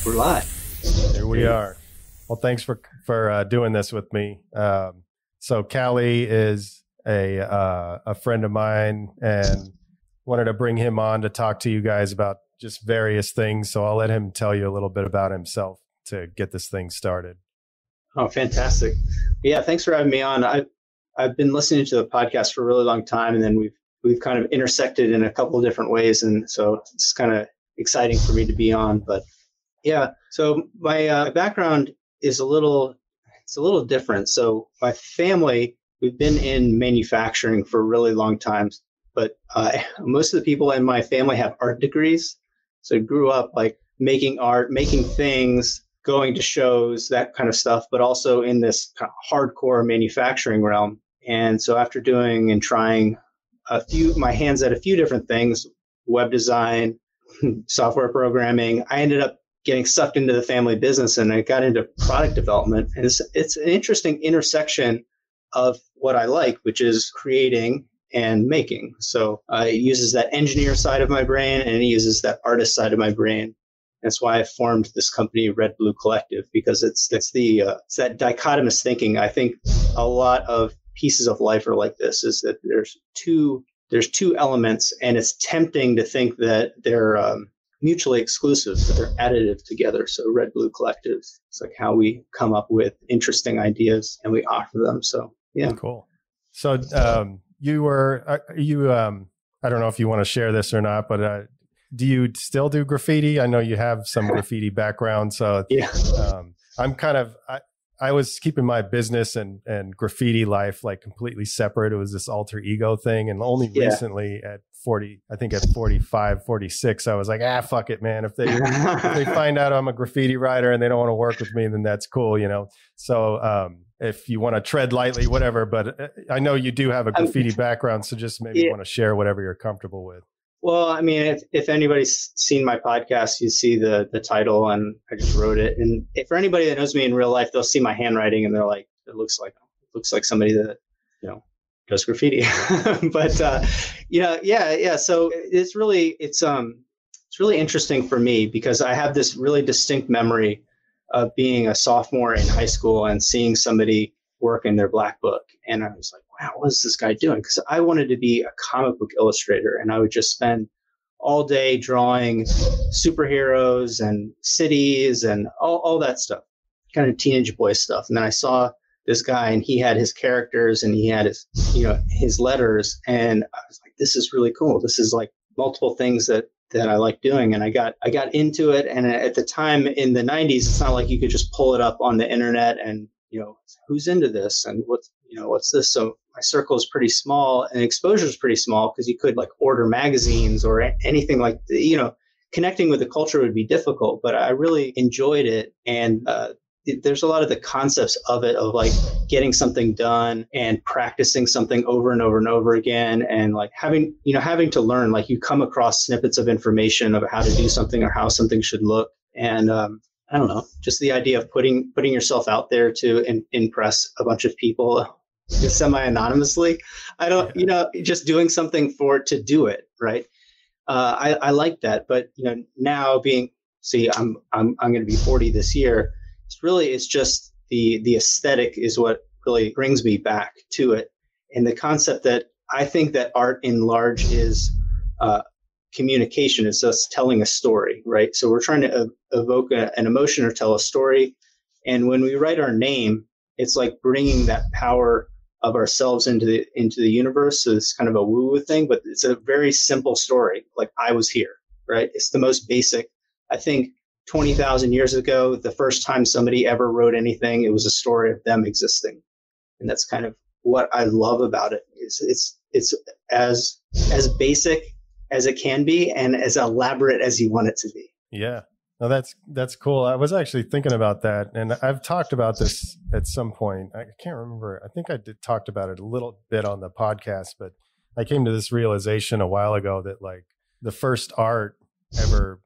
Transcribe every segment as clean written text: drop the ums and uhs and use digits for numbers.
We're live. Here we are. Well, thanks for doing this with me. So Callye is a friend of mine, and wanted to bring him on to talk to you guys about just various things. So I'll let him tell you a little bit about himself to get this thing started. Oh, fantastic. Yeah, thanks for having me on. I've been listening to the podcast for a really long time, and then we've kind of intersected in a couple of different ways, and so it's kind of exciting for me to be on. But yeah, so my background is a little different. So my family, we've been in manufacturing for a really long time, but most of the people in my family have art degrees. So I grew up like making art, making things, going to shows, that kind of stuff, but also in this kind of hardcore manufacturing realm. And so after doing and trying my hands at a few different things, web design, software programming, I ended up getting sucked into the family business, and I got into product development. And it's an interesting intersection of what I like, which is creating and making. So it uses that engineer side of my brain, and it uses that artist side of my brain. That's why I formed this company, Red Blue Collective, because it's that dichotomous thinking. I think a lot of pieces of life are like this: is that there's two elements, and it's tempting to think that they're mutually exclusive, but they're additive together. So Red Blue Collective, it's like how we come up with interesting ideas and we offer them. So yeah, cool. So you I don't know if you want to share this or not, but do you still do graffiti? I know you have some graffiti background. So yeah, I'm kind of, I was keeping my business and graffiti life like completely separate. It was this alter ego thing. And only recently at 40, I think at 45, 46, I was like, fuck it, man. If they find out I'm a graffiti writer and they don't want to work with me, then that's cool, you know? So if you want to tread lightly, whatever, but I know you do have a graffiti background. So just maybe want to share whatever you're comfortable with. Well, I mean, if anybody's seen my podcast, you see the title, and I just wrote it. And for anybody that knows me in real life, they'll see my handwriting and they're like, it looks like somebody that, you know, does graffiti. But yeah. So it's really interesting for me because I have this really distinct memory of being a sophomore in high school and seeing somebody work in their black book, and I was like, wow, what is this guy doing? Because I wanted to be a comic book illustrator, and I would just spend all day drawing superheroes and cities and all that stuff, kind of teenage boy stuff. And then I saw this guy, and he had his characters and he had his letters, and I was like, this is really cool. This is like multiple things that I like doing. And I got into it. And at the time in the 90s, it's not like you could just pull it up on the internet and, you know, who's into this and what's this? So my circle is pretty small and exposure is pretty small because you could like order magazines or anything like, connecting with the culture would be difficult, but I really enjoyed it. And there's a lot of the concepts of it, of like getting something done and practicing something over and over and over again. And like having to learn, like you come across snippets of information of how to do something or how something should look. And I don't know, just the idea of putting yourself out there to impress a bunch of people semi-anonymously. I don't, just doing something to do it. Right. I like that. But, now I'm going to be 40 this year. It's just the aesthetic is what really brings me back to it. And the concept that I think that art in large is communication. It's us telling a story, right? So we're trying to evoke an emotion or tell a story. And when we write our name, it's like bringing that power of ourselves into the universe. So it's kind of a woo-woo thing, but it's a very simple story. Like I was here, right? It's the most basic. I think 20,000 years ago, the first time somebody ever wrote anything, it was a story of them existing. And that's kind of what I love about it. It's as basic as it can be and as elaborate as you want it to be. Yeah. No, that's cool. I was actually thinking about that, and I've talked about this at some point. I can't remember. I think I talked about it a little bit on the podcast, but I came to this realization a while ago that like the first art ever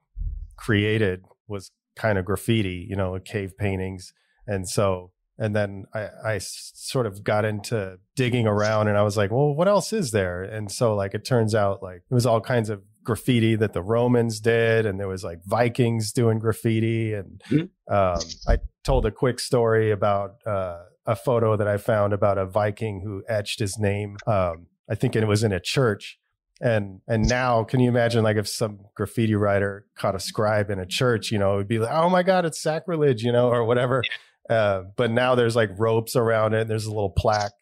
created was kind of graffiti, cave paintings. And then I sort of got into digging around, and I was like, well, what else is there? And so like, it turns out like it was all kinds of graffiti that the Romans did, and there was like Vikings doing graffiti. And I told a quick story about a photo that I found about a Viking who etched his name. I think it was in a church. And now, can you imagine, like, if some graffiti writer caught a scribe in a church, it would be like, oh my God, it's sacrilege, or whatever. But now there's like ropes around it. And there's a little plaque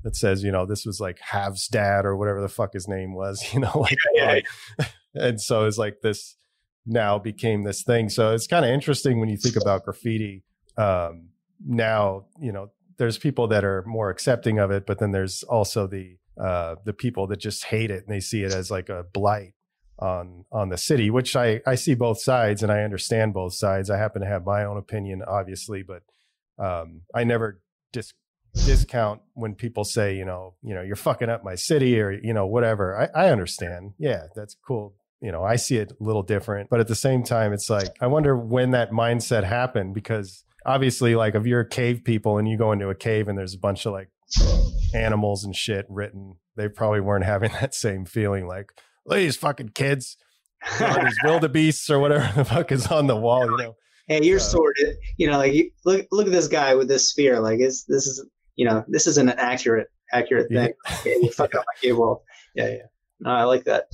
that says, this was like Hav's dad or whatever the fuck his name was, and so it's like this now became this thing. So it's kind of interesting when you think about graffiti. Now, there's people that are more accepting of it, but then there's also the people that just hate it and they see it as like a blight on the city, which I see both sides and I understand both sides. I happen to have my own opinion, obviously, but I never discount when people say, you're fucking up my city or, whatever. I understand. Yeah, that's cool. I see it a little different, but at the same time, it's like, I wonder when that mindset happened, because obviously, like, if you're cave people and you go into a cave and there's a bunch of like animals and shit written, they probably weren't having that same feeling like, these fucking kids, these wildebeests or whatever the fuck is on the wall, Hey, you're sorted. Like, look at this guy with this sphere. Like, this isn't an accurate thing. Yeah. You fuck up my cave world. Yeah. No, I like that.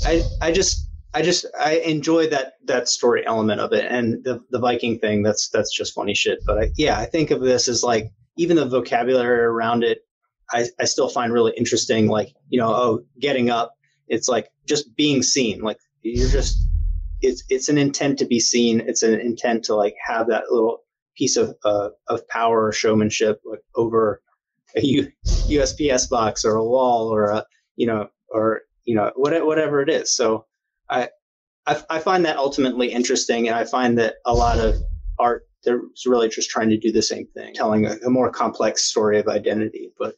I enjoy that story element of it, and the Viking thing. That's just funny shit. But I think of this as like, even the vocabulary around it, I still find really interesting. Like, getting up. It's like just being seen. Like, you're just, it's an intent to be seen. It's an intent to like have that little piece of power or showmanship, like over a USPS box or a wall or whatever it is. So I find that ultimately interesting, and I find that a lot of art, they're really just trying to do the same thing, telling a more complex story of identity. But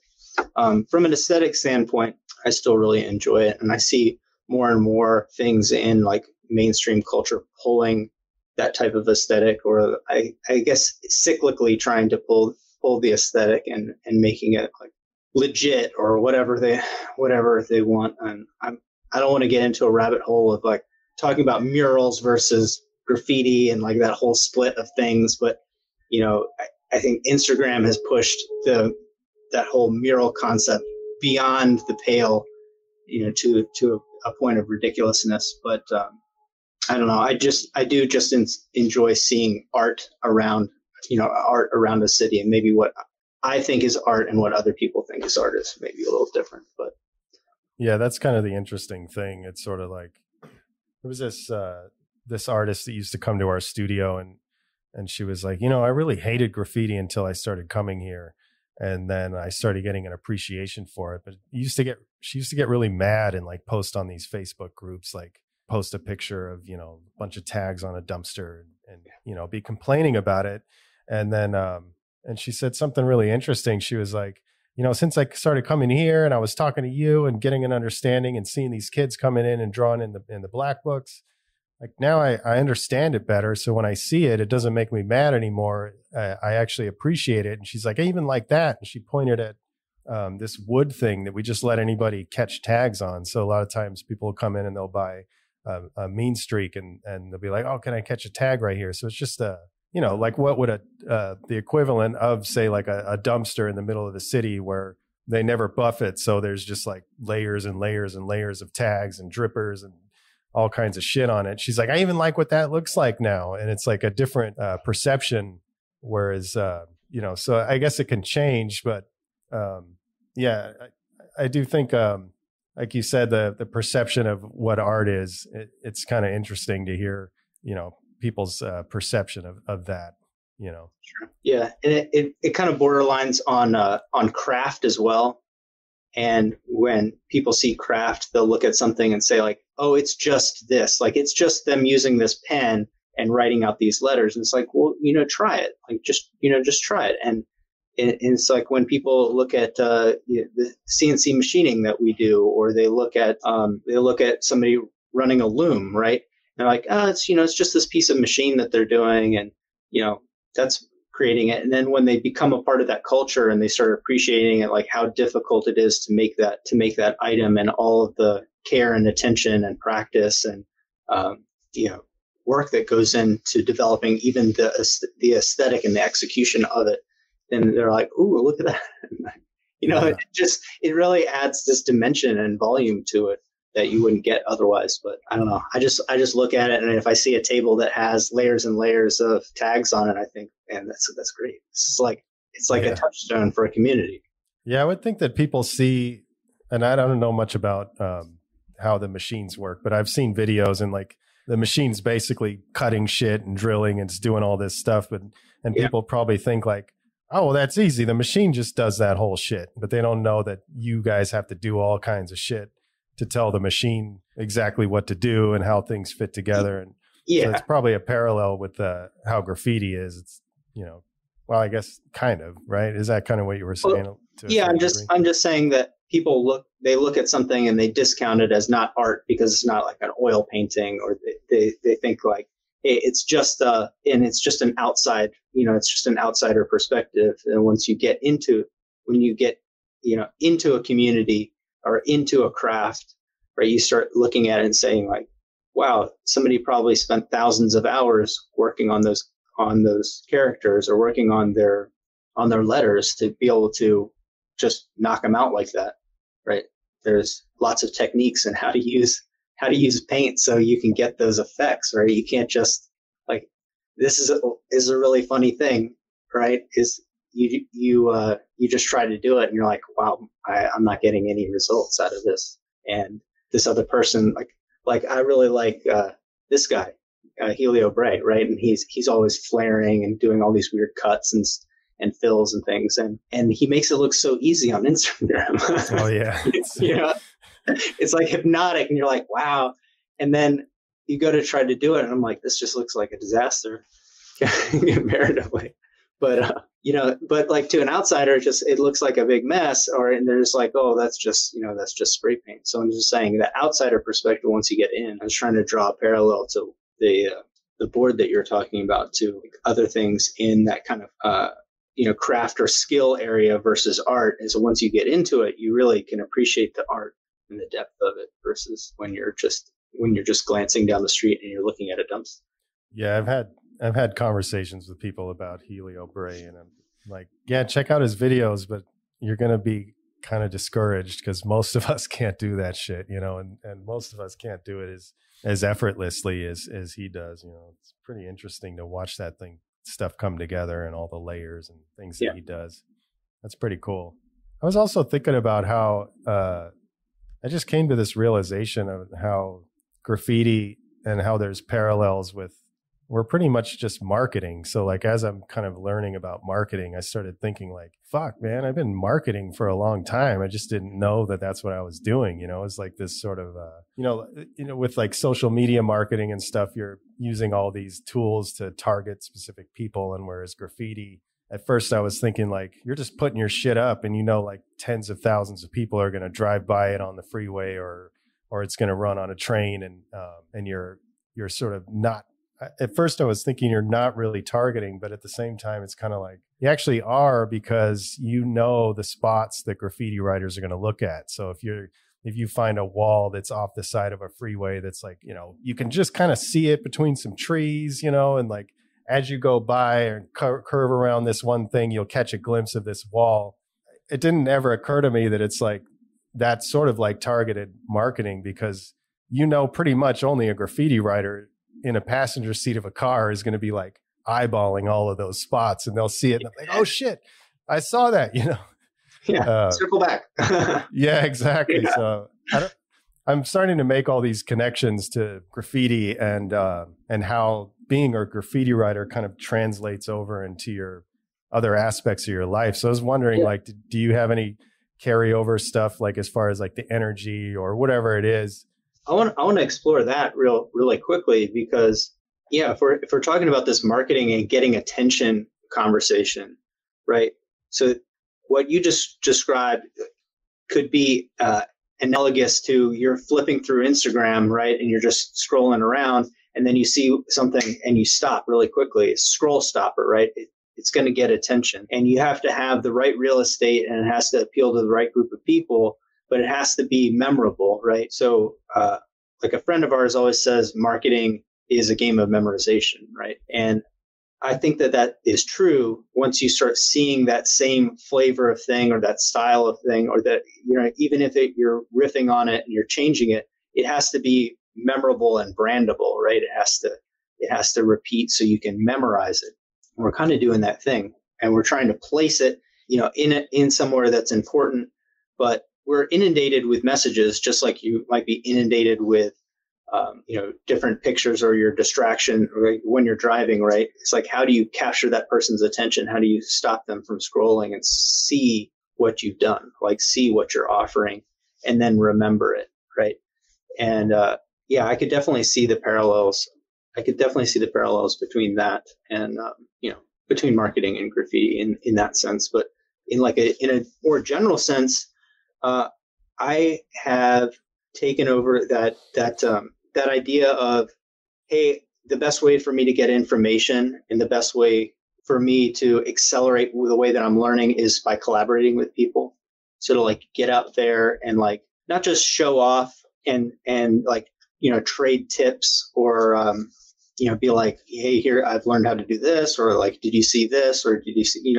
from an aesthetic standpoint, I still really enjoy it, and I see more and more things in like mainstream culture pulling that type of aesthetic, or I guess cyclically trying to pull the aesthetic and making it like legit or whatever they want. And I don't want to get into a rabbit hole of like talking about murals versus graffiti and like that whole split of things. But, I think Instagram has pushed that whole mural concept beyond the pale, to a point of ridiculousness. But I don't know. I do just enjoy seeing art around a city, and maybe what I think is art and what other people think is art is maybe a little different. But yeah, that's kind of the interesting thing. It's sort of like, there was this artist that used to come to our studio, and she was like, I really hated graffiti until I started coming here. And then I started getting an appreciation for it. But she used to get really mad and like post on these Facebook groups, like post a picture of, a bunch of tags on a dumpster and be complaining about it. And then, and she said something really interesting. She was like, since I started coming here and I was talking to you and getting an understanding and seeing these kids coming in and drawing in the black books, like now I understand it better. So when I see it, it doesn't make me mad anymore. I actually appreciate it. And she's like, I even like that. And she pointed at this wood thing that we just let anybody catch tags on. So a lot of times people will come in and they'll buy a mean streak and they'll be like, oh, can I catch a tag right here? So it's just like what would the equivalent of, say, like a dumpster in the middle of the city where they never buff it. So there's just like layers and layers and layers of tags and drippers and all kinds of shit on it. She's like, I even like what that looks like now. And it's like a different perception. Whereas, so I guess it can change, but I do think, like you said, the perception of what art is, it's kind of interesting to hear, people's perception of that, Sure. Yeah. And it kind of borderlines on craft as well. And when people see craft, they'll look at something and say like, oh, it's just this, like, it's just them using this pen and writing out these letters. And it's like, well, try it, like, just try it. And it's like when people look at the CNC machining that we do, or they look at somebody running a loom, right? They're like, oh, it's just this piece of machine that they're doing, and that's creating it. And then when they become a part of that culture and they start appreciating it, like how difficult it is to make that item, and all of the care and attention and practice and you know, work that goes into developing even the aesthetic and the execution of it, then they're like, "Ooh, look at that!" You know, it really adds this dimension and volume to it that you wouldn't get otherwise. But I don't know. I just look at it, and if I see a table that has layers and layers of tags on it, I think, man, that's great. It's like a touchstone for a community. Yeah, I would think that people see, and I don't know much about how the machines work, but I've seen videos and like the machine's basically cutting shit and drilling and it's doing all this stuff. And people probably think like, oh, well, that's easy. The machine just does that whole shit. But they don't know that you guys have to do all kinds of shit to tell the machine exactly what to do and how things fit together. And so it's probably a parallel with how graffiti is. It's, you know, well, I guess kind of, right? Is that kind of what you were saying? Well, I'm just saying that people look at something and they discount it as not art because it's not like an oil painting, or they think like, hey, it's just an outside, you know, it's just an outsider perspective. And once you get into a community or into a craft, right, you start looking at it and saying like, wow, somebody probably spent thousands of hours working on those characters or working on their letters to be able to just knock them out like that, right? There's lots of techniques and how to use paint so you can get those effects, right? You can't just like, this is a really funny thing, right? Is you just try to do it and you're like, wow, I'm not getting any results out of this. And this other person, like I really like this guy, Helio Bray, right? And he's always flaring and doing all these weird cuts and fills and things, and he makes it look so easy on Instagram. Oh yeah. You know, it's like hypnotic, and you're like, wow. And then you go to try to do it, and I'm like, this just looks like a disaster comparatively. But but like to an outsider, it looks like a big mess, and they're just like, oh, that's just spray paint. So I'm just saying that outsider perspective, once you get in, I was trying to draw a parallel to the board that you're talking about to other things in that kind of craft or skill area versus art. And so once you get into it, you really can appreciate the art and the depth of it versus when you're just glancing down the street and you're looking at a dumpster. Yeah, I've had conversations with people about Helio Bray, and I'm like, yeah, check out his videos, but you're going to be kind of discouraged because most of us can't do that shit, you know, and most of us can't do it as effortlessly as he does. You know, it's pretty interesting to watch that stuff come together and all the layers and things that he does. That's pretty cool. I was also thinking about how I just came to this realization of how graffiti and how there's parallels with, we're pretty much just marketing. So like, as I'm kind of learning about marketing, I started thinking like, fuck, man, I've been marketing for a long time. I just didn't know that that's what I was doing. You know, it's like this sort of, with like social media marketing and stuff, you're using all these tools to target specific people. And whereas graffiti, at first I was thinking like, you're just putting your shit up and, like tens of thousands of people are going to drive by it on the freeway or it's going to run on a train. And you're sort of not, at first I was thinking you're not really targeting, but at the same time, it's kind of like you actually are, because the spots that graffiti writers are going to look at. So if you find a wall that's off the side of a freeway, that's like, you can just kind of see it between some trees, and like, as you go by and curve around this one thing, you'll catch a glimpse of this wall. It didn't ever occur to me that it's like, that's sort of like targeted marketing, because pretty much only a graffiti writer in a passenger seat of a car is going to be like eyeballing all of those spots, and they'll see it and they're like, oh shit, I saw that, Yeah, circle back. Yeah, exactly. Yeah. So I'm starting to make all these connections to graffiti and how being a graffiti writer kind of translates over into your other aspects of your life. So I was wondering, like, do you have any carryover stuff, like as far as like the energy or whatever it is? I want to explore that really quickly, because if we're talking about this marketing and getting attention conversation, right? So what you just described could be analogous to, you're flipping through Instagram, right? And you're just scrolling around, and then you see something and you stop really quickly. It's scroll stopper, right? It's going to get attention, and you have to have the right real estate, and it has to appeal to the right group of people, but it has to be memorable, right? So like a friend of ours always says, marketing is a game of memorization, right? And I think that that is true once you start seeing that same flavor of thing or that style of thing, or that, even if you're riffing on it and you're changing it, it has to be memorable and brandable, right? It has to repeat so you can memorize it. And we're kind of doing that thing, and we're trying to place it, in somewhere that's important, but we're inundated with messages, just like you might be inundated with different pictures or your distraction, right? When you're driving, right? It's like, how do you capture that person's attention? How do you stop them from scrolling and see what you've done, like see what you're offering, and then remember it, right? And I could definitely see the parallels. Between that and between marketing and graffiti in that sense. But in a more general sense, I have taken over that idea of, hey, the best way for me to get information and the best way for me to accelerate the way that I'm learning is by collaborating with people. So to like get out there and like not just show off and like, trade tips or, be like, hey, here, I've learned how to do this, or like, did you see this? Or did you see,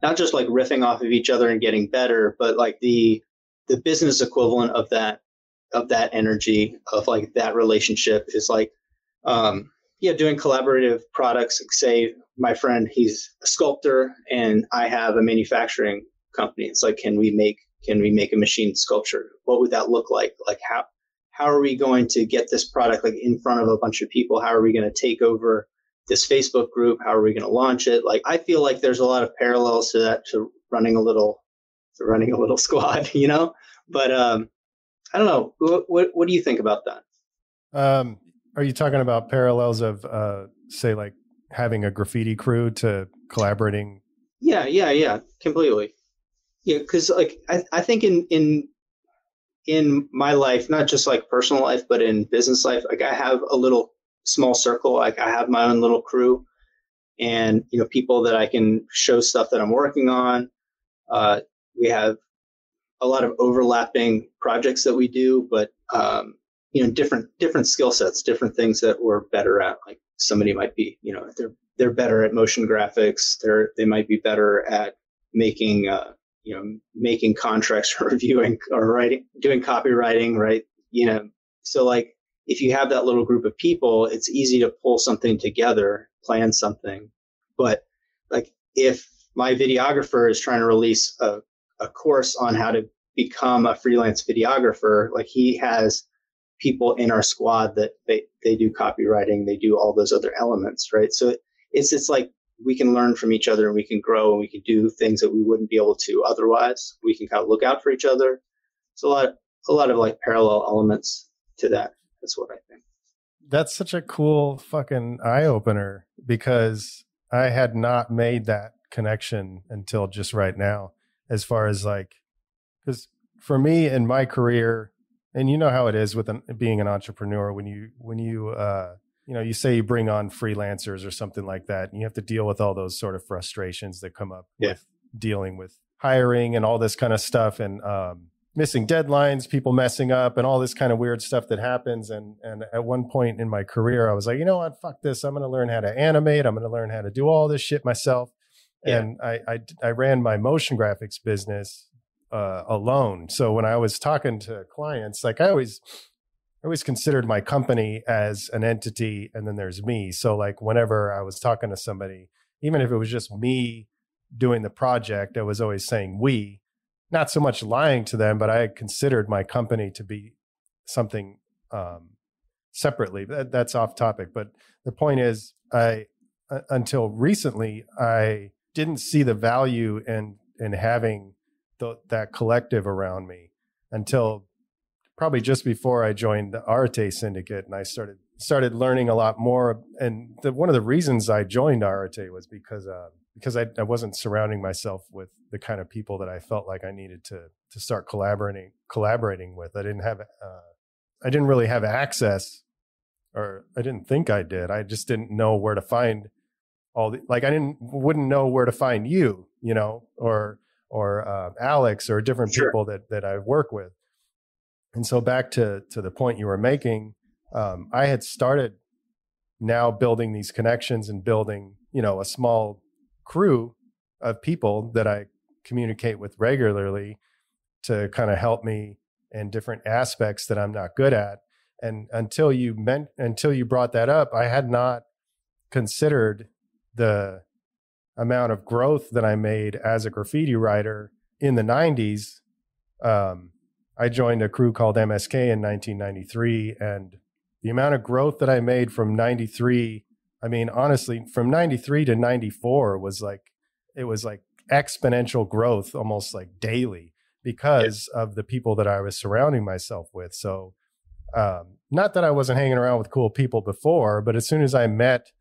not just like riffing off of each other and getting better, but like the business equivalent of that energy, of like that relationship is like, doing collaborative products. Like, say my friend, he's a sculptor and I have a manufacturing company. It's like, can we make a machine sculpture? What would that look like? Like how are we going to get this product like in front of a bunch of people? How are we going to take over this Facebook group? How are we going to launch it? Like, I feel like there's a lot of parallels to that, to running a little squad, but, I don't know. What do you think about that? Are you talking about parallels of, say, like having a graffiti crew to collaborating? Yeah, completely. Yeah, because like I think in my life, not just like personal life, but in business life, like I have a little small circle. Like I have my own little crew, and people that I can show stuff that I'm working on. We have a lot of overlapping projects that we do, but different skill sets, different things that we're better at. Like somebody might be, they're better at motion graphics. They might be better at making contracts, or reviewing, or writing, doing copywriting, right? So like if you have that little group of people, it's easy to pull something together, plan something. But like if my videographer is trying to release a course on how to become a freelance videographer, like he has people in our squad that they do copywriting, they do all those other elements, right? So it's like we can learn from each other and we can grow and we can do things that we wouldn't be able to otherwise. We can kind of look out for each other. It's a lot of like parallel elements to that. That's what I think. That's such a cool fucking eye opener, because I had not made that connection until just right now, as far as like, because for me in my career, and you know how it is with being an entrepreneur, when you say you bring on freelancers or something like that, and you have to deal with all those sort of frustrations that come up with dealing with hiring and all this kind of stuff, and missing deadlines, people messing up, and all this kind of weird stuff that happens. And at one point in my career, I was like, you know what, fuck this. I'm going to learn how to animate. I'm going to learn how to do all this shit myself. Yeah. And I ran my motion graphics business alone. So when I was talking to clients, like I always considered my company as an entity, and then there's me. So like whenever I was talking to somebody, even if it was just me doing the project, I was always saying we, not so much lying to them, but I considered my company to be something separately. That's off topic. But the point is, until recently, I didn't see the value in having that collective around me until probably just before I joined the Arate Syndicate, and I started learning a lot more. And one of the reasons I joined Arate was because I wasn't surrounding myself with the kind of people that I felt like I needed to start collaborating with. I didn't really have access, or I didn't think I did. I just didn't know where to find wouldn't know where to find you, or Alex, or different people that I work with. And so back to the point you were making, I had started now building these connections and building, a small crew of people that I communicate with regularly to kind of help me in different aspects that I'm not good at. And until you brought that up, I had not considered the amount of growth that I made as a graffiti writer in the 90s. I joined a crew called MSK in 1993, and the amount of growth that I made from 93, I mean, honestly, from 93 to 94 was like exponential growth, almost like daily, because of the people that I was surrounding myself with. So, not that I wasn't hanging around with cool people before, but as soon as I met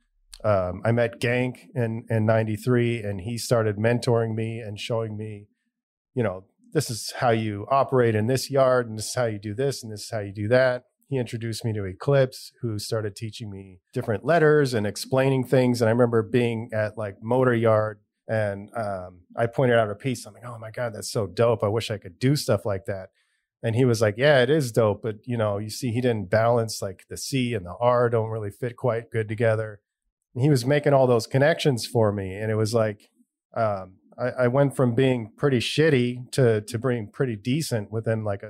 Gank in 93, and he started mentoring me and showing me, this is how you operate in this yard, and this is how you do this, and this is how you do that. He introduced me to Eclipse, who started teaching me different letters and explaining things. And I remember being at like Motor Yard, and I pointed out a piece. I'm like, oh my God, that's so dope. I wish I could do stuff like that. And he was like, yeah, it is dope. But, you see, he didn't balance, like the C and the R don't really fit quite good together. And he was making all those connections for me. And it was like, I went from being pretty shitty to being pretty decent within like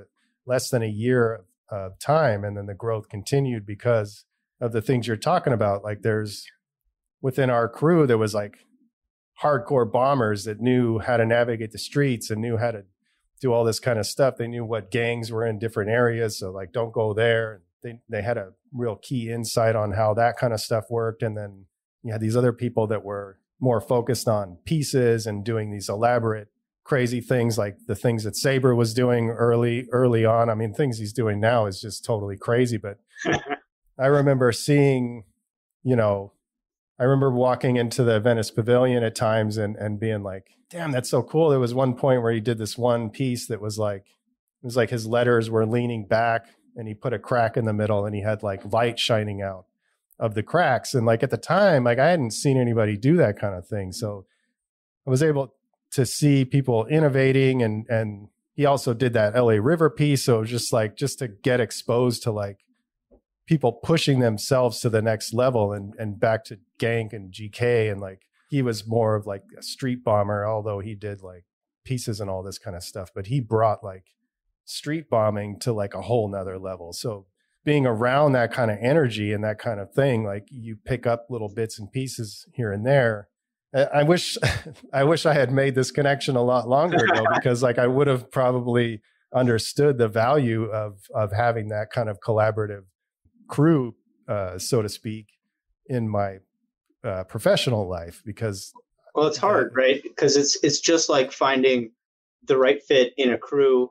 less than a year of time. And then the growth continued because of the things you're talking about. Like within our crew, there was like hardcore bombers that knew how to navigate the streets and knew how to do all this kind of stuff. They knew what gangs were in different areas. So like, don't go there. They had a real key insight on how that kind of stuff worked. And then you had these other people that were more focused on pieces and doing these elaborate, crazy things, like the things that Saber was doing early on. I mean, things he's doing now is just totally crazy. But I remember seeing, I remember walking into the Venice Pavilion at times and being like, damn, that's so cool. There was one point where he did this one piece that was like, it was like his letters were leaning back and he put a crack in the middle and he had like light shining out of the cracks. And like at the time, like I hadn't seen anybody do that kind of thing. So I was able to see people innovating, and he also did that LA River piece. So it was just to get exposed to like people pushing themselves to the next level, and back to Gank and GK. And like, he was more of like a street bomber, although he did like pieces and all this kind of stuff, but he brought like street bombing to like a whole nother level. So being around that kind of energy and that kind of thing, like you pick up little bits and pieces here and there. I wish I had made this connection a lot longer ago, because like I would have probably understood the value of having that kind of collaborative crew, so to speak, in my professional life. Because it's hard, right? Because it's just like finding the right fit in a crew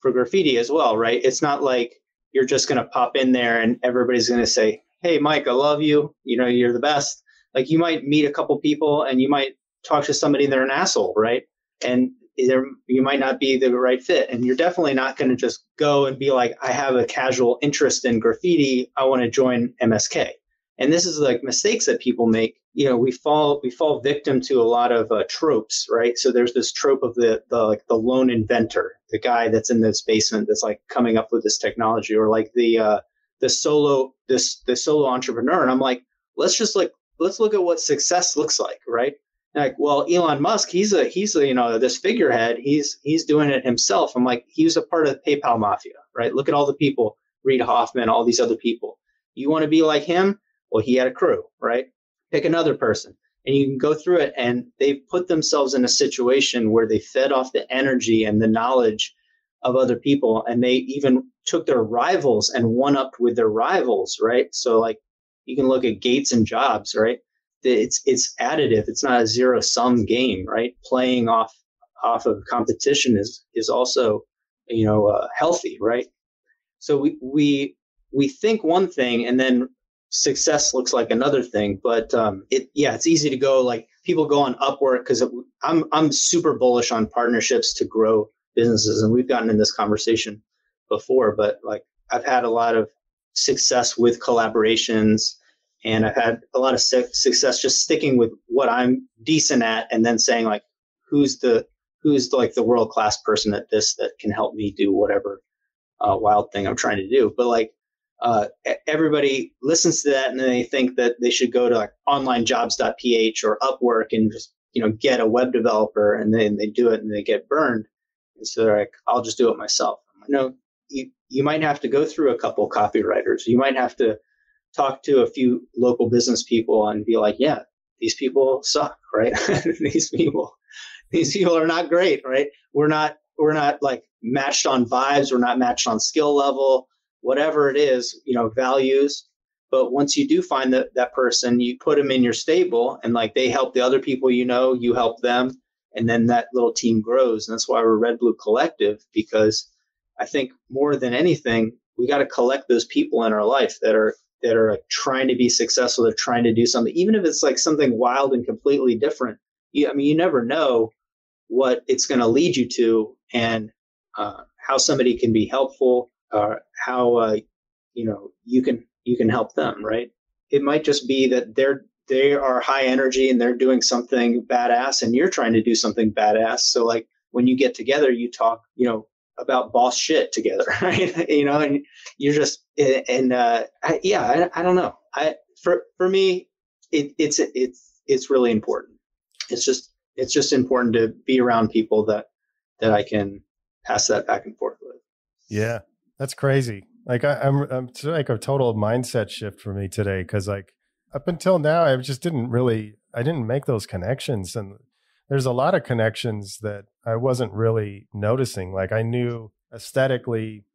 for graffiti as well, right? It's not like you're just going to pop in there and everybody's going to say, hey, Mike, I love you. You're the best. Like, you might meet a couple people and you might talk to somebody and they're an asshole, right? And you might not be the right fit. And you're definitely not going to just go and be like, I have a casual interest in graffiti, I want to join MSK. And this is like mistakes that people make. We fall victim to a lot of tropes, right? So there's this trope of the lone inventor, the guy that's in this basement that's like coming up with this technology, or like the solo entrepreneur. And I'm like, let's look at what success looks like, right? Like, well, Elon Musk, he's this figurehead. He's doing it himself. I'm like, he was a part of the PayPal mafia, right? Look at all the people, Reid Hoffman, all these other people. You want to be like him? Well, he had a crew, right? Pick another person, and you can go through it. And they put themselves in a situation where they fed off the energy and the knowledge of other people, and they even took their rivals and one-upped with their rivals, right? So like, you can look at Gates and Jobs, right? It's additive. It's not a zero-sum game, right? Playing off of competition is also, healthy, right? So we think one thing, and then success looks like another thing. But it's easy to go, like, people go on Upwork, because I'm super bullish on partnerships to grow businesses, and we've gotten in this conversation before. But like, I've had a lot of success with collaborations, and I've had a lot of success just sticking with what I'm decent at, and then saying like, who's the world-class person at this that can help me do whatever wild thing I'm trying to do. But like, everybody listens to that and then they think that they should go to like onlinejobs.ph or Upwork and just, get a web developer, and then they do it and they get burned. And so they're like, I'll just do it myself. No, you might have to go through a couple copywriters. You might have to talk to a few local business people and be like, yeah, these people suck, right? these people are not great, right? We're not like matched on vibes. We're not matched on skill level, whatever it is, values. But once you do find that person, you put them in your stable, and like they help the other people, you help them. And then that little team grows. And that's why we're Red Blue Collective, because I think more than anything, we got to collect those people in our life that are like trying to be successful. They're trying to do something, even if it's like something wild and completely different. You never know what it's going to lead you to, and how somebody can be helpful, or how you can help them, right? It might just be that they are high energy and they're doing something badass and you're trying to do something badass. So like when you get together, you talk, about boss shit together, right? And you're just, I don't know. For me, it's really important. It's just important to be around people that I can pass that back and forth with. Yeah, that's crazy. Like I'm like a total mindset shift for me today. Cause like up until now, I didn't make those connections. And there's a lot of connections that I wasn't really noticing. Like I knew aesthetically,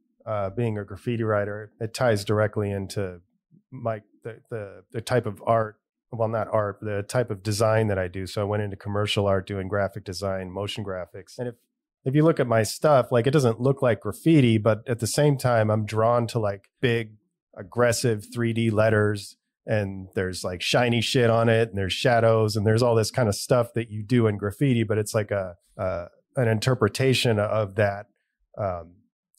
being a graffiti writer, it ties directly into the type of art. Well, not art, the type of design that I do. So I went into commercial art doing graphic design, motion graphics. And if you look at my stuff, like it doesn't look like graffiti, but at the same time, I'm drawn to like big, aggressive 3D letters, and there's like shiny shit on it, and there's shadows, and there's all this kind of stuff that you do in graffiti, but it's like an interpretation of that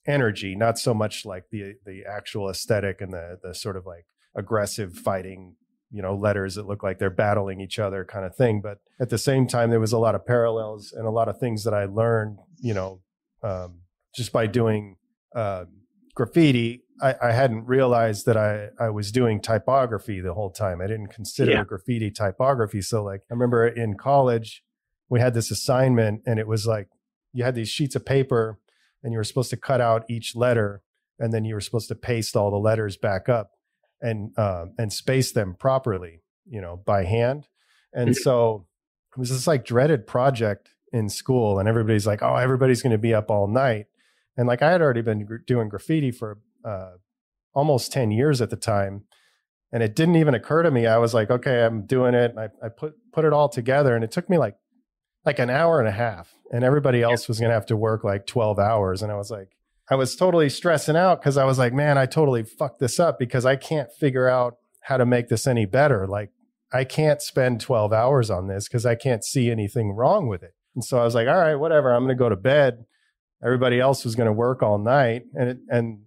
energy, not so much like the actual aesthetic and the sort of like aggressive fighting, letters that look like they're battling each other kind of thing. But at the same time, there was a lot of parallels and a lot of things that I learned, just by doing graffiti. I hadn't realized that I was doing typography the whole time. I didn't consider graffiti typography. So like, I remember in college, we had this assignment, and it was like, you had these sheets of paper and you were supposed to cut out each letter, and then you were supposed to paste all the letters back up and space them properly, by hand. And so it was this like dreaded project in school, and everybody's like, oh, everybody's going to be up all night. And like, I had already been doing graffiti for almost 10 years at the time. And it didn't even occur to me. I was like, okay, I'm doing it. And I put it all together, and it took me like an hour and a half, and everybody else was going to have to work like 12 hours. And I was totally stressing out, because I was like, man, I totally fucked this up, because I can't figure out how to make this any better. Like I can't spend 12 hours on this because I can't see anything wrong with it. And so I was like, all right, whatever, I'm going to go to bed. Everybody else was going to work all night. And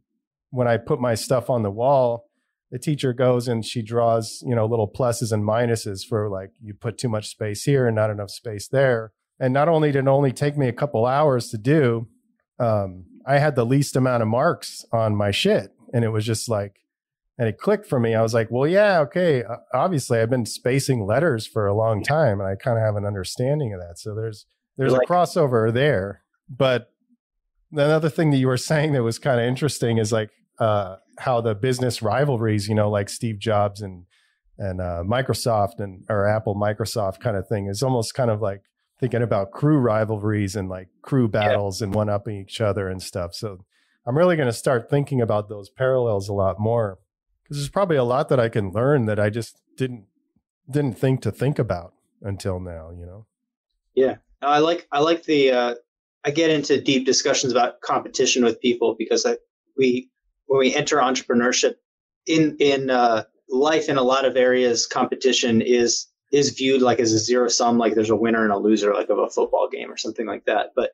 when I put my stuff on the wall, the teacher goes and she draws, little pluses and minuses for like, you put too much space here and not enough space there. And not only did it only take me a couple hours to do, I had the least amount of marks on my shit. And it was just like, and it clicked for me. I was like, well, yeah, okay. Obviously I've been spacing letters for a long time, and I kind of have an understanding of that. So there's a crossover there. But another thing that you were saying that was kind of interesting is like, how the business rivalries, like Steve Jobs and Microsoft or Apple Microsoft kind of thing is almost kind of like thinking about crew rivalries and like crew battles and one-upping each other and stuff. So I'm really going to start thinking about those parallels a lot more, because there's probably a lot that I can learn that I just didn't think about until now, Yeah. I like the, I get into deep discussions about competition with people, because when we enter entrepreneurship in life, in a lot of areas, competition is viewed like as a zero sum, like there's a winner and a loser, like of a football game or something like that. But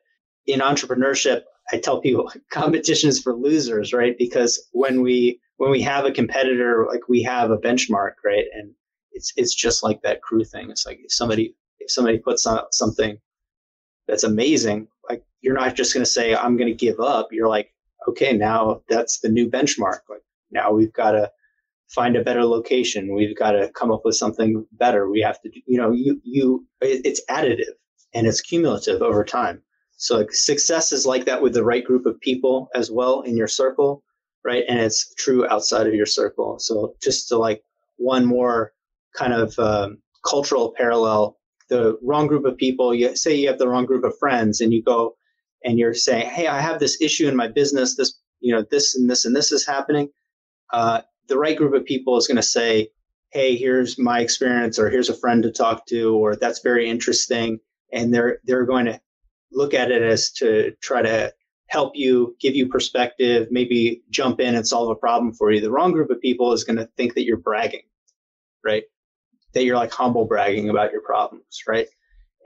in entrepreneurship, I tell people competition is for losers, right? Because when we have a competitor, like we have a benchmark, right? And it's just like that crew thing. It's like if somebody puts out something that's amazing, like you're not just going to say, I'm going to give up. You're like, okay, now that's the new benchmark. Like Now we've got to find a better location. We've got to come up with something better. We have to, it's additive and it's cumulative over time. So like success is like that with the right group of people as well in your circle, right? And it's true outside of your circle. So just to like one more kind of cultural parallel, the wrong group of people, you say you have the wrong group of friends and you go and you're saying, hey, I have this issue in my business, this and this and this is happening. The right group of people is going to say, hey, here's my experience, or here's a friend to talk to, or that's very interesting. And they're going to look at it as to try to help you, give you perspective, maybe jump in and solve a problem for you. The wrong group of people is going to think that you're bragging, right? That you're like humble bragging about your problems, right?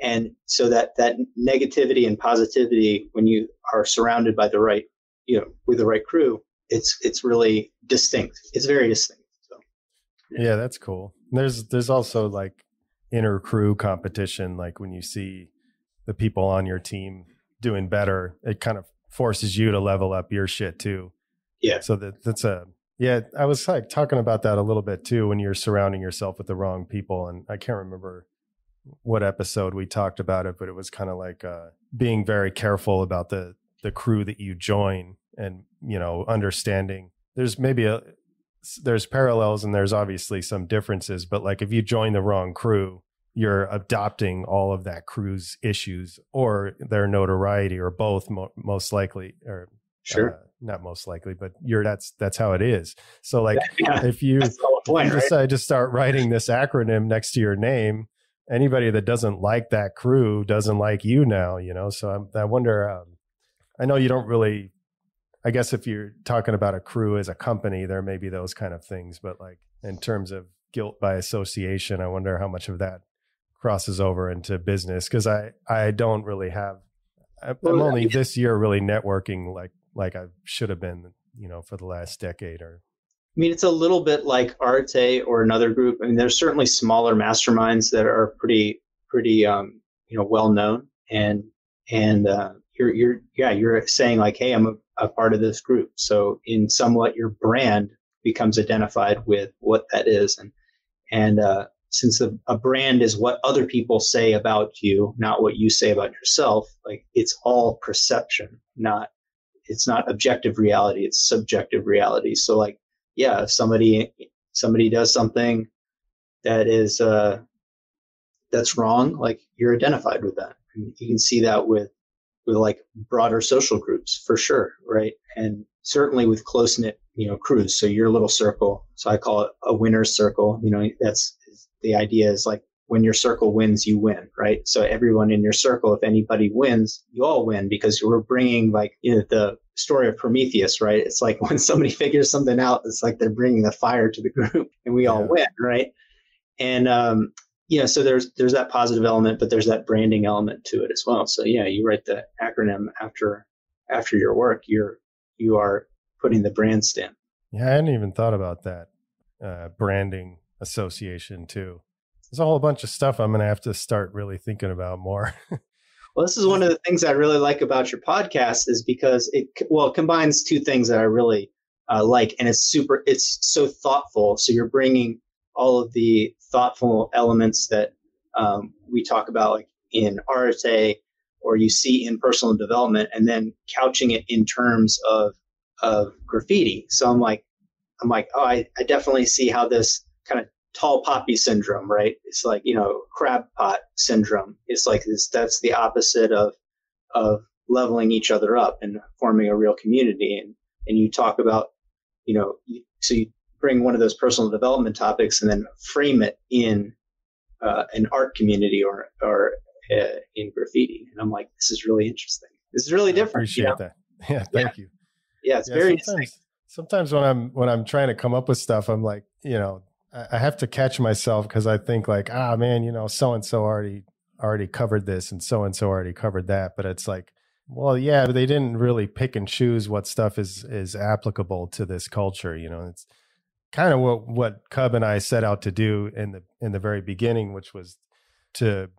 And so that negativity and positivity, when you are surrounded by the right, with the right crew, it's really distinct. It's very distinct. So, yeah, that's cool. There's also like inner crew competition. Like when you see the people on your team doing better, it kind of forces you to level up your shit too. Yeah. So I was like talking about that a little bit too, when you're surrounding yourself with the wrong people. And I can't remember what episode we talked about it, but it was kind of like being very careful about the crew that you join, and, understanding there's parallels and there's obviously some differences, but like if you join the wrong crew, you're adopting all of that crew's issues or their notoriety, or both, most likely, or sure. Not most likely, but that's how it is. So like if you decide to start writing this acronym next to your name, anybody that doesn't like that crew doesn't like you now, So I wonder, I know you don't really, I guess if you're talking about a crew as a company, there may be those kind of things, but like in terms of guilt by association, I wonder how much of that crosses over into business. Cause I don't really have, I'm only this year really networking like I should have been, for the last decade. Or I mean, it's a little bit like Arte or another group. I mean, there's certainly smaller masterminds that are pretty well known, and you're saying like, hey, I'm a part of this group. So in somewhat your brand becomes identified with what that is, and since a brand is what other people say about you, not what you say about yourself, like it's all perception, it's not objective reality, it's subjective reality. So like, yeah, if somebody does something that is that's wrong, like you're identified with that. And you can see that with like broader social groups for sure, right? And certainly with close-knit, crews. So your little circle, so I call it a winner's circle. That's the idea, is like when your circle wins, you win, right? So everyone in your circle, if anybody wins, you all win, because we're bringing like, the story of Prometheus, right? It's like when somebody figures something out, it's like they're bringing the fire to the group and we all win, right? And, so there's that positive element, but there's that branding element to it as well. So yeah, you write the acronym after your work, you are putting the brand stamp. Yeah, I hadn't even thought about that branding association too. There's a whole bunch of stuff I'm going to have to start really thinking about more. Well, this is one of the things I really like about your podcast, is because it combines two things that I really like, and it's so thoughtful. So you're bringing all of the thoughtful elements that we talk about, like in Arte, or you see in personal development, and then couching it in terms of graffiti. So I'm like, oh, I definitely see how this kind of tall poppy syndrome, right? It's like, crab pot syndrome. It's like this, that's the opposite of leveling each other up and forming a real community. And you talk about, so you bring one of those personal development topics and then frame it in an art community or in graffiti. And I'm like, this is really interesting. This is really different. I appreciate that. Yeah. Thank you. Yeah. It's very interesting. Sometimes when I'm trying to come up with stuff, I'm like, I have to catch myself, because I think like, man, so-and-so already covered this and so-and-so already covered that. But it's like, well, yeah, but they didn't really pick and choose what stuff is applicable to this culture. It's kind of what Cub and I set out to do in the very beginning, which was the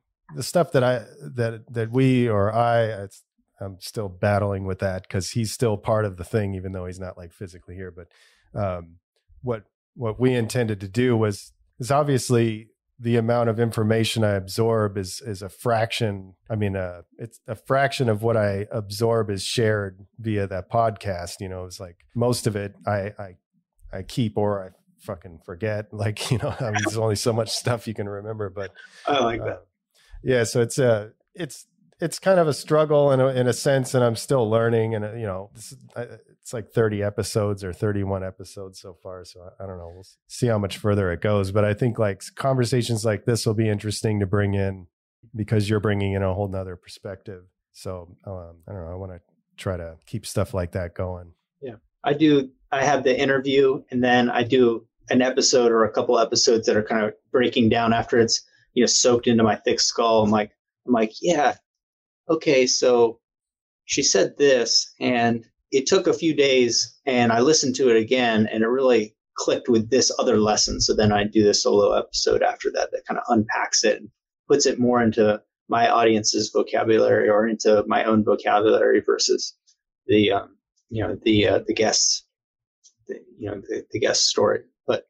stuff that we, or I'm still battling with that, because he's still part of the thing, even though he's not like physically here. But What we intended to do is obviously the amount of information I absorb is a fraction. I mean, it's a fraction of what I absorb is shared via that podcast. You know, it's like most of it I keep or I fucking forget. Like, you know, I mean, there's only so much stuff you can remember. But I like that. Yeah, so it's kind of a struggle in a sense, and I'm still learning. And you know, it's like 30 episodes or 31 episodes so far. So I don't know. We'll see how much further it goes. But I think like conversations like this will be interesting to bring in because you're bringing in a whole nother perspective. So I don't know. I want to try to keep stuff like that going. Yeah, I do. I have the interview, and then I do an episode or a couple episodes that are kind of breaking down after it's, you know, soaked into my thick skull. I'm like, yeah, okay, so she said this, and it took a few days, and I listened to it again, and it really clicked with this other lesson. So then I do this solo episode after that kind of unpacks it and puts it more into my audience's vocabulary or into my own vocabulary versus the guest's, the guest story. But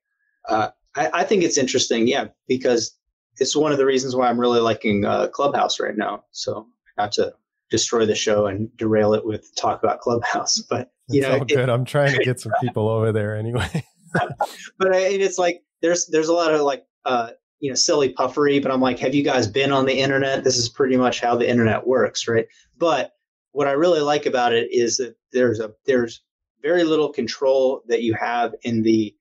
I think it's interesting, yeah, because it's one of the reasons why I'm really liking Clubhouse right now. So not to destroy the show and derail it with talk about Clubhouse, but good. I'm trying to get some people over there anyway. But it's like there's a lot of like silly puffery. But I'm like, have you guys been on the internet? This is pretty much how the internet works, right? But what I really like about it is that there's very little control that you have in the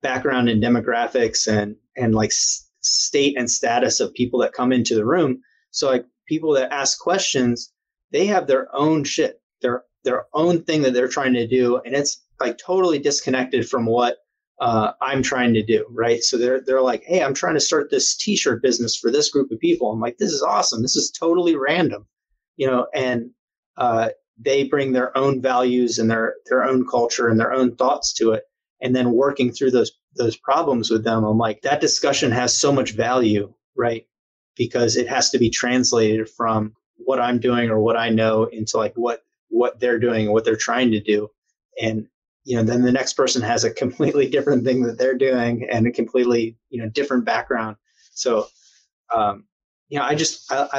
background and demographics and like state and status of people that come into the room. So like people that ask questions, they have their own shit, their own thing that they're trying to do, and it's like totally disconnected from what I'm trying to do, right? So they're like, hey, I'm trying to start this t-shirt business for this group of people. I'm like, this is awesome. This is totally random, and they bring their own values and their own culture and their own thoughts to it. And then working through those problems with them, I'm like, that discussion has so much value, right? Because it has to be translated from what I'm doing or what I know into like what they're doing and what they're trying to do. And, then the next person has a completely different thing that they're doing and a completely, different background. So, I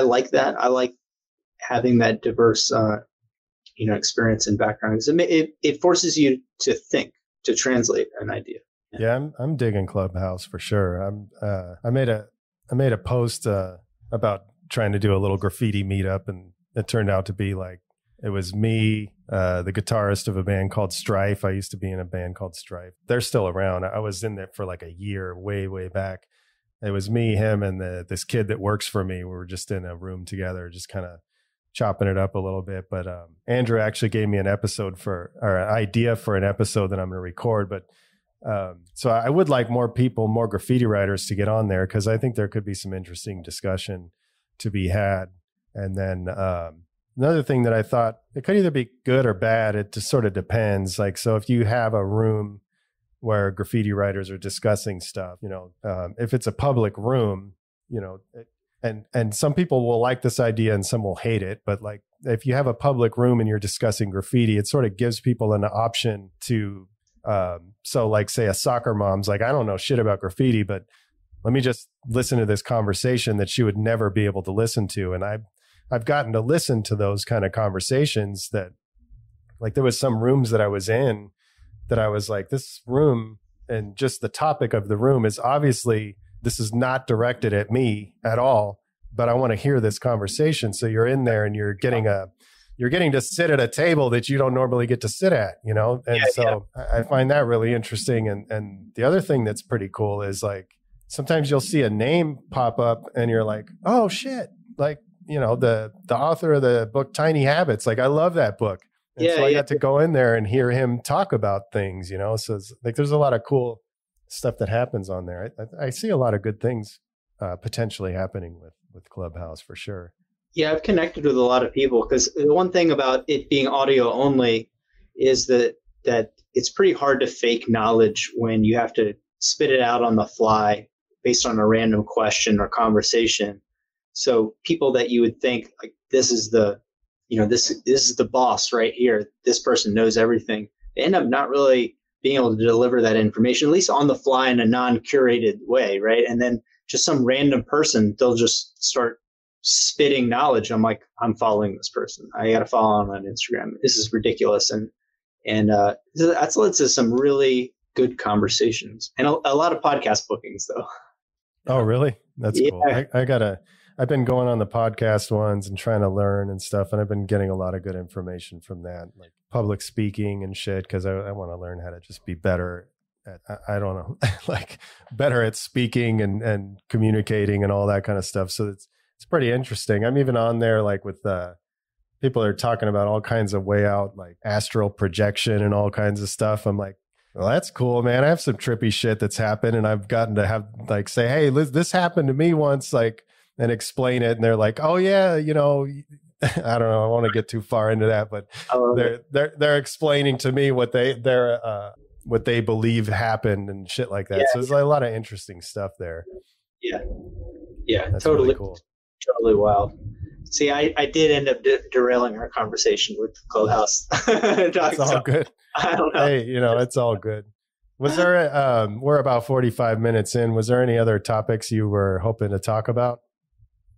like that. I like having that diverse, experience and background. It forces you to think, to translate an idea. Yeah, I'm digging Clubhouse for sure. I made a post about trying to do a little graffiti meetup, and it turned out to be like it was me, the guitarist of a band called Strife. I used to be in a band called Strife. They're still around. I was in there for like a year, way back. It was me, him, and this kid that works for me. We were just in a room together, just kind of chopping it up a little bit. But Andrew actually gave me an idea for an episode that I'm going to record. But so I would like more graffiti writers to get on there, because I think there could be some interesting discussion to be had. And then another thing that I thought, it could either be good or bad. It just sort of depends. Like, so if you have a room where graffiti writers are discussing stuff, if it's a public room, and some people will like this idea and some will hate it. But like, if you have a public room and you're discussing graffiti, it sort of gives people an option to, so like say a soccer mom's like, I don't know shit about graffiti, but let me just listen to this conversation that she would never be able to listen to. And I've gotten to listen to those kind of conversations that, like, there was some rooms that I was in that I was like, this room and just the topic of the room is obviously, this is not directed at me at all, but I want to hear this conversation. So you're in there and you're getting to sit at a table that you don't normally get to sit at, And I find that really interesting. And the other thing that's pretty cool is like, sometimes you'll see a name pop up and you're like, oh shit. Like, the author of the book, Tiny Habits. Like, I love that book. And so I got to go in there and hear him talk about things, So it's like, there's a lot of cool stuff that happens on there. I see a lot of good things potentially happening with Clubhouse for sure. Yeah, I've connected with a lot of people, because the one thing about it being audio only is that it's pretty hard to fake knowledge when you have to spit it out on the fly based on a random question or conversation. So people that you would think like, this is the boss right here, this person knows everything, they end up not really being able to deliver that information, at least on the fly in a non-curated way, right? And then just some random person, they'll just start spitting knowledge. I'm like, I'm following this person. I got to follow him on Instagram. This is ridiculous. And that's led to some really good conversations and a lot of podcast bookings though. Oh, really? That's cool. I've been going on the podcast ones and trying to learn and stuff. And I've been getting a lot of good information from that, like public speaking and shit. Cause I want to learn how to just be better at, I don't know, like better at speaking and communicating and all that kind of stuff. So it's pretty interesting. I'm even on there like with, people are talking about all kinds of way out, like astral projection and all kinds of stuff. I'm like, well, that's cool, man. I have some trippy shit that's happened and I've gotten to have like, say, hey, this happened to me once, like, and explain it. And they're like, oh yeah, I don't know. I won't want to get too far into that, but they're explaining to me what they believe happened and shit like that. Yeah, so there's a lot of interesting stuff there. Yeah. Yeah. That's totally really cool. Totally wild. See, I did end up derailing our conversation with Clubhouse. It's all good. I don't know. Hey, it's all good. Was there, we're about 45 minutes in. Was there any other topics you were hoping to talk about?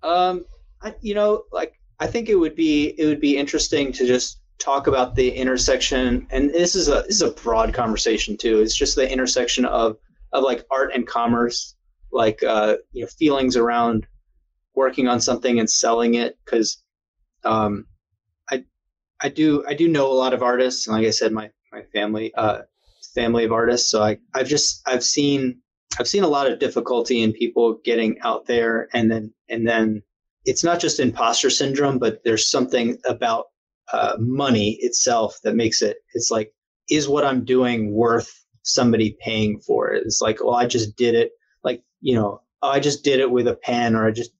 I think it would be interesting to just talk about the intersection. And this is a broad conversation too. It's just the intersection of like art and commerce, like, feelings around working on something and selling it. Cause, I do know a lot of artists. And like I said, my family of artists. So I've seen a lot of difficulty in people getting out there, and then it's not just imposter syndrome, but there's something about money itself that makes it's like, is what I'm doing worth somebody paying for it? It's like, well, I just did it. Like, I just did it with a pen, or I just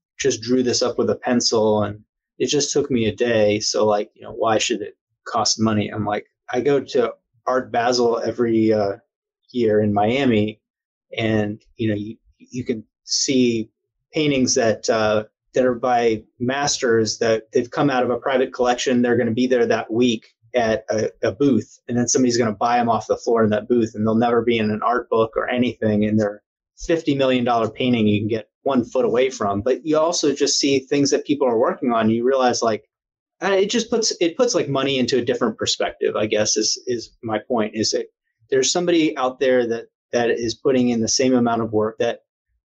drew this up with a pencil and it just took me a day. So like, why should it cost money? I'm like, I go to Art Basel every year in Miami, and you can see paintings that are by masters that they've come out of a private collection. They're going to be there that week at a booth, and then somebody's going to buy them off the floor in that booth, and they'll never be in an art book or anything. And they're $50 million painting you can get 1 foot away from. But you also just see things that people are working on. You realize like, it puts like money into a different perspective, I guess is my point, is that there's somebody out there that is putting in the same amount of work, that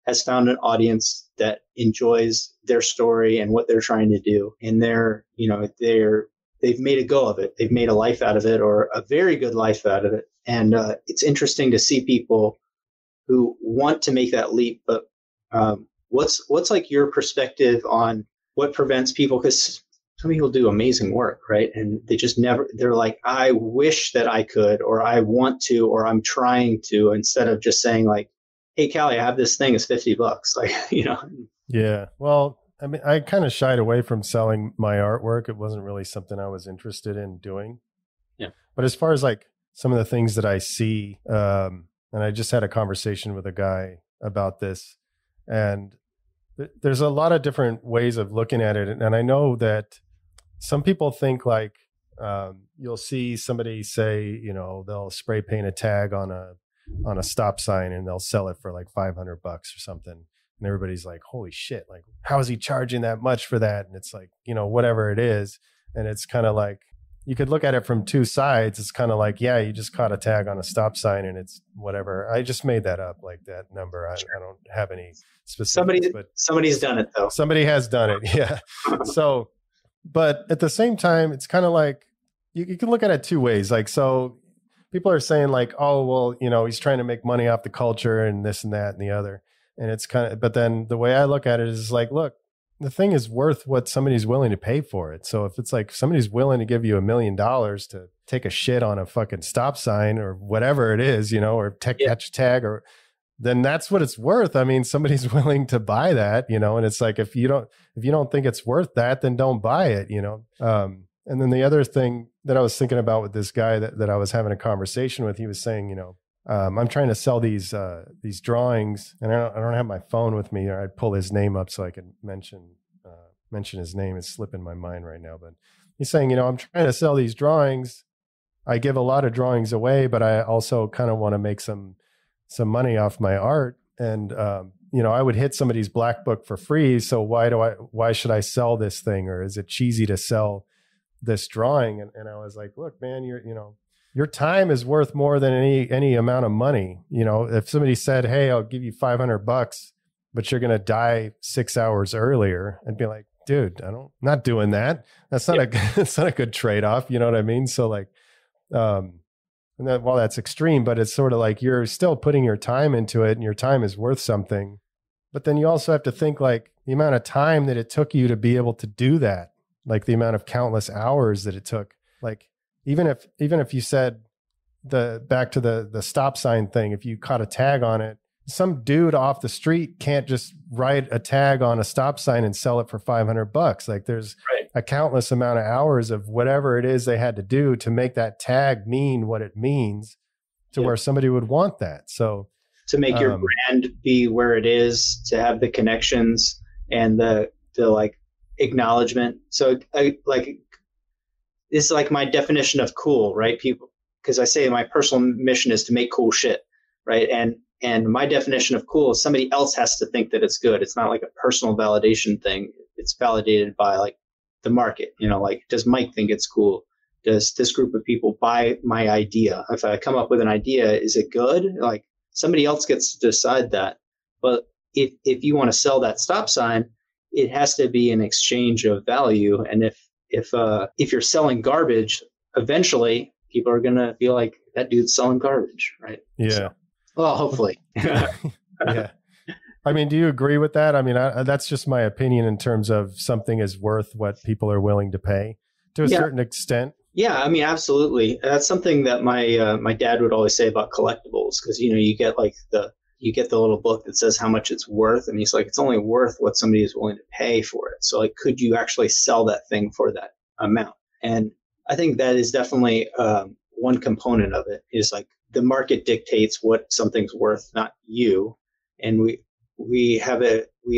has found an audience that enjoys their story and what they're trying to do. And they've made a go of it. They've made a life out of it, or a very good life out of it. And it's interesting to see people who want to make that leap. But what's like your perspective on what prevents people? Because some people do amazing work, right? And they just they're like, I wish that I could, or I want to, or I'm trying to, instead of just saying like, hey, Callye, I have this thing, it's $50. Like, Yeah. Well, I mean, I kind of shied away from selling my artwork. It wasn't really something I was interested in doing. Yeah. But as far as like some of the things that I see, and I just had a conversation with a guy about this, and there's a lot of different ways of looking at it. And I know that some people think like, you'll see somebody say, they'll spray paint a tag on a stop sign and they'll sell it for like $500 or something. And everybody's like, holy shit, like, how is he charging that much for that? And it's like, whatever it is. And it's kind of like, you could look at it from two sides. It's kind of like, yeah, you just caught a tag on a stop sign and it's whatever. I just made that up, like that number. I don't have any specifics. Somebody's done it though. Somebody has done it. Yeah. So, but at the same time, it's kind of like, you can look at it two ways. Like, so people are saying like, oh, well, he's trying to make money off the culture and this and that and the other. And it's kind of, but then the way I look at it is like, look, the thing is worth what somebody's willing to pay for it. So if it's like somebody's willing to give you $1 million to take a shit on a fucking stop sign or whatever it is, or catch a tag, or then that's what it's worth. I mean, somebody's willing to buy that, and it's like, if you don't think it's worth that, then don't buy it, And then the other thing that I was thinking about with this guy that I was having a conversation with, he was saying, I'm trying to sell these drawings, and I don't have my phone with me, or I'd pull his name up so I could mention his name. It's slipping my mind right now, but he's saying, I'm trying to sell these drawings, I give a lot of drawings away, but I also kind of want to make some money off my art. And, I would hit somebody's black book for free. So why should I sell this thing? Or is it cheesy to sell this drawing? And I was like, look, man, your time is worth more than any amount of money. If somebody said, hey, I'll give you $500, but you're going to die 6 hours earlier, I'd be like, dude, not doing that. That's not that's not a good trade-off. You know what I mean? So like, and that, well, that's extreme, but it's sort of like you're still putting your time into it and your time is worth something. But then you also have to think like the amount of time that it took you to be able to do that, like the amount of countless hours that it took. Like even if you said back to the stop sign thing, if you caught a tag on it, some dude off the street can't just write a tag on a stop sign and sell it for $500. Like there's a countless amount of hours of whatever it is they had to do to make that tag mean what it means to where somebody would want that. So to make your brand be where it is, to have the connections and the like acknowledgement. So it's like my definition of cool, right? People, because I say my personal mission is to make cool shit, right? And my definition of cool is somebody else has to think that it's good. It's not like a personal validation thing. It's validated by like the market, like, does Mike think it's cool? Does this group of people buy my idea? If I come up with an idea, is it good? Like somebody else gets to decide that. But if you want to sell that stop sign, it has to be an exchange of value. And if you're selling garbage, eventually people are going to feel like that dude's selling garbage, right? Yeah. So, well, hopefully. Yeah. I mean, do you agree with that? I mean, that's just my opinion in terms of something is worth what people are willing to pay to a certain extent. Yeah, I mean, absolutely. That's something that my dad would always say about collectibles, because you get the little book that says how much it's worth, and he's like, it's only worth what somebody is willing to pay for it. So like, could you actually sell that thing for that amount? And I think that is definitely one component of it, is like the market dictates what something's worth, not you. And we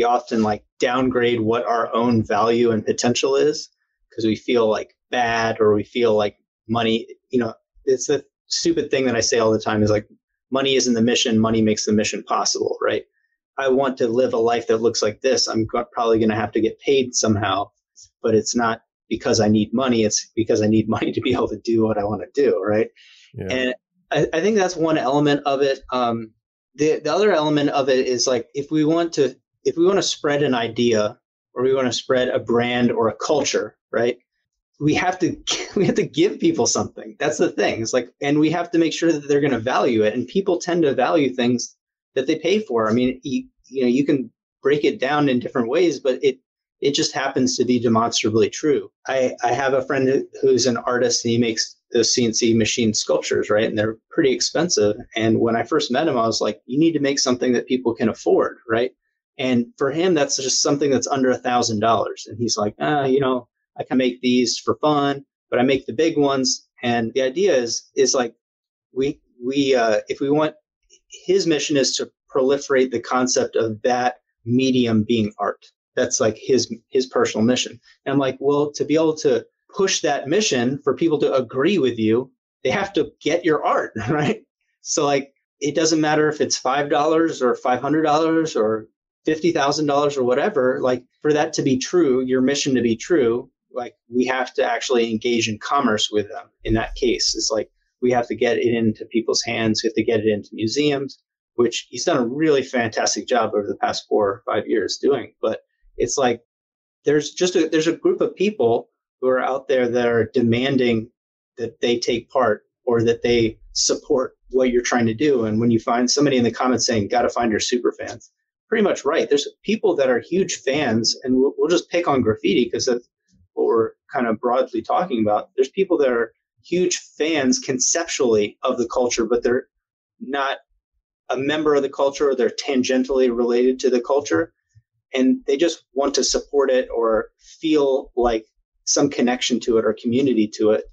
often like downgrade what our own value and potential is because we feel like bad, or we feel like money, it's the stupid thing that I say all the time is like, money isn't the mission, money makes the mission possible, right? I want to live a life that looks like this. I'm probably going to have to get paid somehow, but it's not because I need money. It's because I need money to be able to do what I want to do, right? Yeah. And I think that's one element of it. The other element of it is like, if we want to spread an idea, or we want to spread a brand or a culture, right? We have to give people something. That's the thing. It's like, and we have to make sure that they're going to value it. And people tend to value things that they pay for. I mean, you can break it down in different ways, but it just happens to be demonstrably true. I have a friend who's an artist, and he makes those CNC machine sculptures, right? And they're pretty expensive. And when I first met him, I was like, you need to make something that people can afford, right? And for him, that's just something that's under $1,000. And he's like, I can make these for fun, but I make the big ones. And the idea is like, if we want, his mission is to proliferate the concept of that medium being art. That's like his personal mission. And I'm like, well, to be able to push that mission for people to agree with you, they have to get your art, right? So like, it doesn't matter if it's $5 or $500 or $50,000 or whatever, like for that to be true, your mission to be true, like we have to actually engage in commerce with them. In that case, it's like, we have to get it into people's hands. We have to get it into museums, which he's done a really fantastic job over the past 4 or 5 years doing. But it's like, there's a group of people who are out there that are demanding that they take part or that they support what you're trying to do. And when you find somebody in the comments saying, got to find your super fans, pretty much right. There's people that are huge fans, and we'll just pick on graffiti because that's what we're kind of broadly talking about. There's people that are huge fans conceptually of the culture, but they're not a member of the culture, or they're tangentially related to the culture. And they just want to support it or feel like some connection to it or community to it.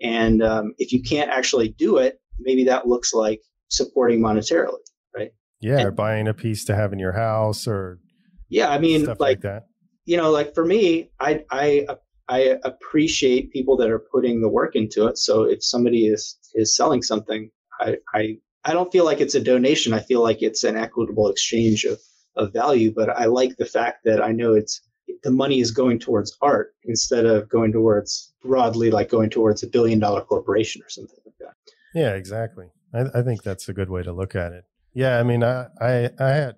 And if you can't actually do it, maybe that looks like supporting monetarily, right? Yeah, or buying a piece to have in your house, or I mean, stuff like that. Like for me, I I appreciate people that are putting the work into it. So if somebody is selling something, I don't feel like it's a donation. I feel like it's an equitable exchange of value. But I like the fact that I know the money is going towards art instead of going towards broadly, like going towards $1 billion corporation or something like that. Yeah, exactly. I think that's a good way to look at it. Yeah, I mean, I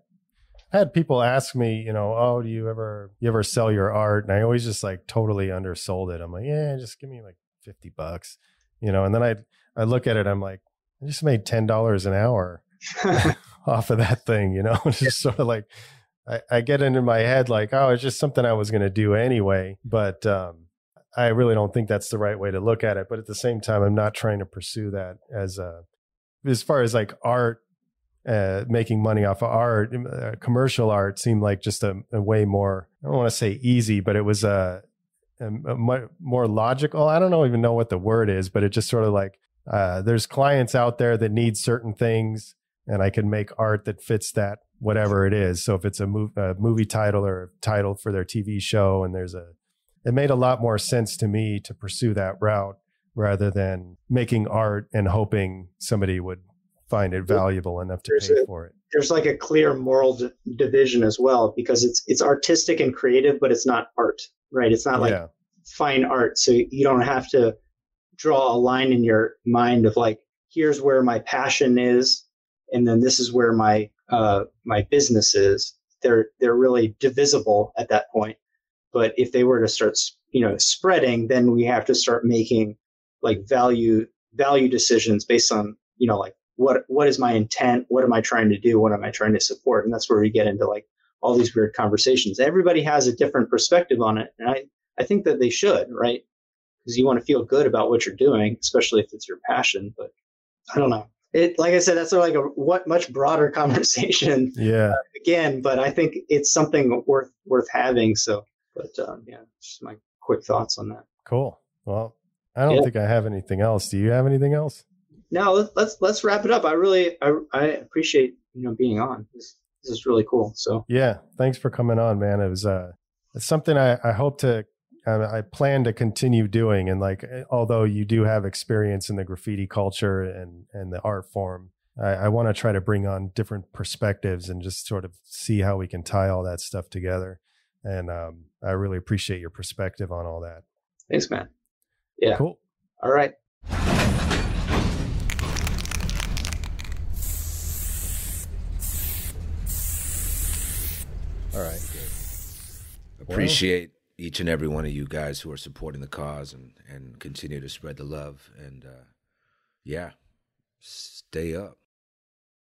had people ask me, oh, do you ever sell your art? And I always just like totally undersold it. I'm like, yeah, just give me like $50, and then I look at it, I'm like, I just made $10 an hour off of that thing, It's just sort of like, I get into my head like, oh, it's just something I was going to do anyway. But I really don't think that's the right way to look at it. But at the same time, I'm not trying to pursue that as far as like art, making money off of art. Commercial art seemed like just a way more, I don't want to say easy, but it was a more logical. I don't even know what the word is, but it just sort of like, there's clients out there that need certain things, and I can make art that fits that, whatever it is. So if it's a movie title or a title for their TV show, and it made a lot more sense to me to pursue that route rather than making art and hoping somebody would find it valuable enough to pay for it. There's like a clear moral division as well, because it's artistic and creative, but it's not art, right? It's not like fine art. So you don't have to draw a line in your mind of like, here's where my passion is, and then this is where my business is. They're really divisible at that point. But if they were to start, spreading, then we have to start making like value decisions based on, like what is my intent? What am I trying to do? What am I trying to support? And that's where we get into like all these weird conversations. Everybody has a different perspective on it. And I think that they should, right? Because you want to feel good about what you're doing, especially if it's your passion. But I don't know. Like I said, that's like a much broader conversation. Yeah. Again, but I think it's something worth having. So, but just my quick thoughts on that. Cool. Well, I don't think I have anything else. Do you have anything else? No, let's wrap it up. I appreciate being on. This is really cool. So yeah, thanks for coming on, man. It was it's something I hope to. I plan to continue doing, and like, although you do have experience in the graffiti culture and the art form, I want to try to bring on different perspectives and just sort of see how we can tie all that stuff together. And I really appreciate your perspective on all that. Thanks, man. Yeah. Cool. All right. All right. Appreciate each and every one of you guys who are supporting the cause and continue to spread the love. And stay up.